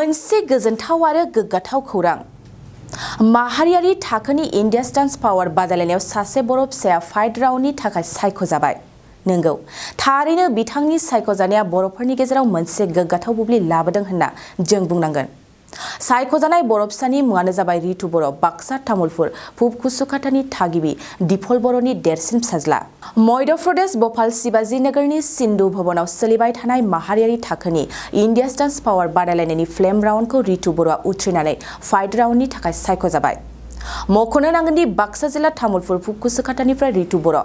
मोनसे गोजोनथाव आरो गोग्गाथाव खौरां माहारियारि थाखोनि इंडियास डांस पावार बादायलायनायाव सासे बर' फिसाया फाइट राउन्डनि थाखाय सायख'जाबाय। नंगौ, थारैनो बिथांनि सायख'जानाया बर'फोरनि गेजेराव मोनसे गोग्गाथाव बुब्लि लाबोदों होनना जों बुंनांगोन। सायख'जानाय बर' फिसानि मुङानो जाबाय रितु बर', बाक्सा तामुलपुर पुब कुसुखातानि थागिबि दिफल बर'नि देरसिन फिसाज्ला। मध्य प्रदेश भोपाल शिवाजी नगरनि सिन्धु भवनाव सोलिबाय थानाय माहारियारि थाखोनि इंडियास डांस पावार बादायलायनायनि फ्लेम राउन्डखौ रितु बर'आ उथ्रिनानै फाइट राउन्डनि थाखाय सायख'जाबाय। मख'नो नांगोनदि बाक्सा जिल्ला तामुलपुर पुब कुसुखातानिफ्राय रितु बर',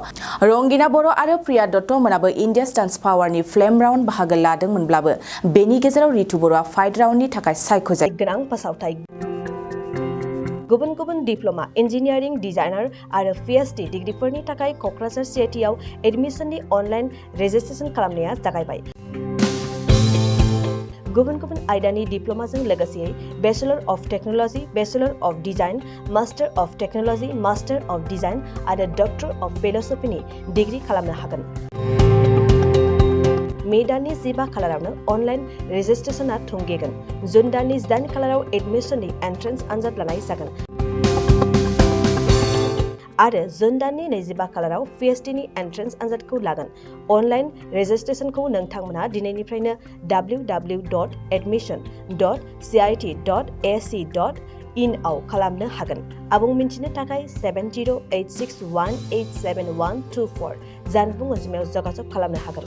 रंगिना बर' आरो प्रिया दत्त मोनाबो इंडियास डांस पावारनि फ्लेम राउन्ड बाहागो लादोंमोनब्लाबो बेनि गेजेराव रितु बर'आ फाइट राउन्डनि थाखाय सायख'जायो। गोनां फोसावथाय गुबुन गुबुन डिप्ल'मा, इन्जिनियारिं, डिजाइनार आरो पिएचडि डिग्रीफोरनि थाखाय क'क्राझार सिआइटिआव एडमिशननि अनलाइन रेजिस्ट्रेशन खालामनाया जागायबाय। गुबुन गुबुन आयदानि डिप्ल'माजों लोगोसे bachelor of technology, bachelor of design, master of technology, master of design आरो डक्टर अफ फिल'सफिनि डिग्री खालामनो हागोन। मे दाननि 15 खालारावनो अनलाइन रेजिस्ट्रेशनआ थुंगेगोन। जुन दाननि 8 खालाराव एडमिशननि एन्ट्रेन्स आनजाद लानाय जागोन आरो जुन दाननि 25 खालाराव पिएचडिनि एन्ट्रेन्स आनजादखौ लागोन। अनलाइन रेजिस्ट्रेशनखौ नोंथांमोना दिनैनिफ्रायनो www.admission.cit.ac.in आव खालामनो हागोन। आबुं मिन्थिनो थाखाय 7086187124 जानबुं अनजिमायाव जगाजग खालामनो हागोन।